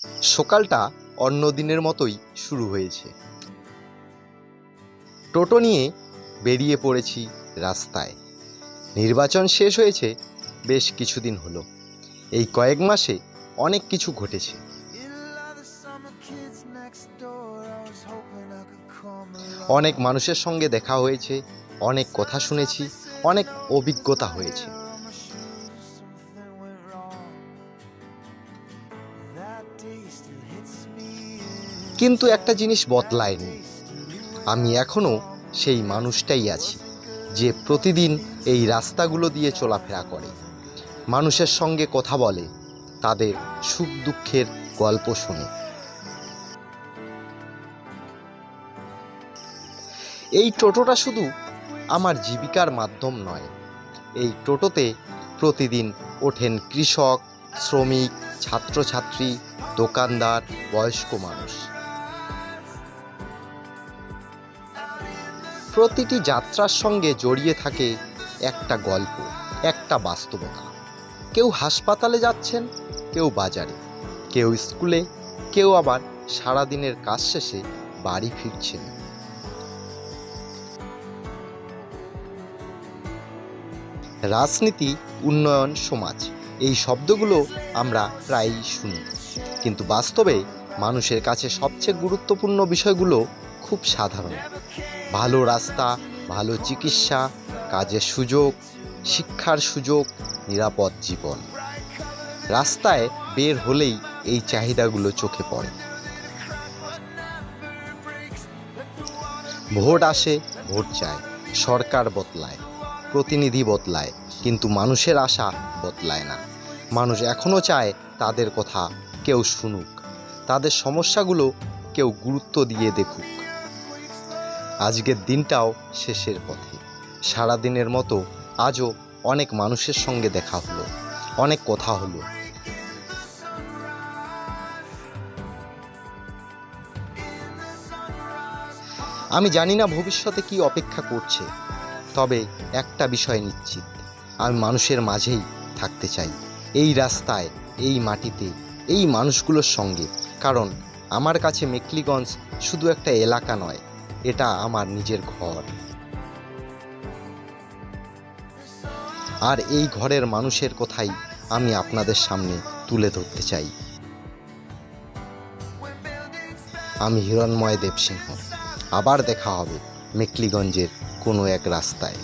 সকালটা অন্য দিনের মতোই শুরু হয়েছে। টোটো নিয়ে বেরিয়ে পড়েছি রাস্তায়। নির্বাচন শেষ হয়েছে বেশ কিছুদিন হলো। এই কয়েক মাসে অনেক কিছু ঘটেছে। অনেক মানুষের সঙ্গে দেখা হয়েছে, অনেক কথা শুনেছি, অনেক অভিজ্ঞতা হয়েছে। কিন্তু একটা জিনিস বদলায়নি, আমি এখনো সেই মানুষটাই আছি যে প্রতিদিন এই রাস্তাগুলো দিয়ে চলাফেরা করে, মানুষের সঙ্গে কথা বলে, তাদের সুখ দুঃখের গল্প শোনে। এই টোটোটা শুধু আমার জীবিকার মাধ্যম নয়। এই টোটোতে প্রতিদিন ওঠেন কৃষক, শ্রমিক, ছাত্রছাত্রী, দোকানদার, বয়স্ক মানুষ। প্রতিটি যাত্রার সঙ্গে জড়িয়ে থাকে একটা গল্প, একটা বাস্তবতা। কেউ হাসপাতালে যাচ্ছেন, কেউ বাজারে, কেউ স্কুলে, কেউ আবার সারাদিনের কাজ শেষে বাড়ি ফিরছেন। রাজনীতি, উন্নয়ন, সমাজ, এই শব্দগুলো আমরা প্রায়ই শুনি, কিন্তু বাস্তবে মানুষের কাছে সবচেয়ে গুরুত্বপূর্ণ বিষয়গুলো খুব সাধারণ। ভালো রাস্তা, ভালো চিকিৎসা, কাজের সুযোগ, শিক্ষার সুযোগ, নিরাপদ জীবন। রাস্তায় বের হলেই এই চাহিদাগুলো চোখে পড়ে। ভোট আসে, ভোট যায়, সরকার বদলায়, প্রতিনিধি বদলায়, কিন্তু মানুষের আশা বদলায় না। মানুষ এখনও চায় তাদের কথা কেউ শুনুক, তাদের সমস্যাগুলো কেউ গুরুত্ব দিয়ে দেখুক। আজকের দিনটাও শেষের পথে। সারাদিনের মতো আজও অনেক মানুষের সঙ্গে দেখা হলো, অনেক কথা হলো। আমি জানি না ভবিষ্যতে কি অপেক্ষা করছে, তবে একটা বিষয় নিশ্চিত, আমি মানুষের মাঝেই থাকতে চাই, এই রাস্তায়, এই মাটিতে, এই মানুষগুলোর সঙ্গে। কারণ আমার কাছে মেখলিগঞ্জ শুধু একটা এলাকা নয়, এটা আমার নিজের ঘর। আর এই ঘরের মানুষের কথাই আমি আপনাদের সামনে তুলে ধরতে চাই। আমি হিরণময় দেবসিংহ। আবার দেখা হবে মেখলিগঞ্জের কোনো এক রাস্তায়।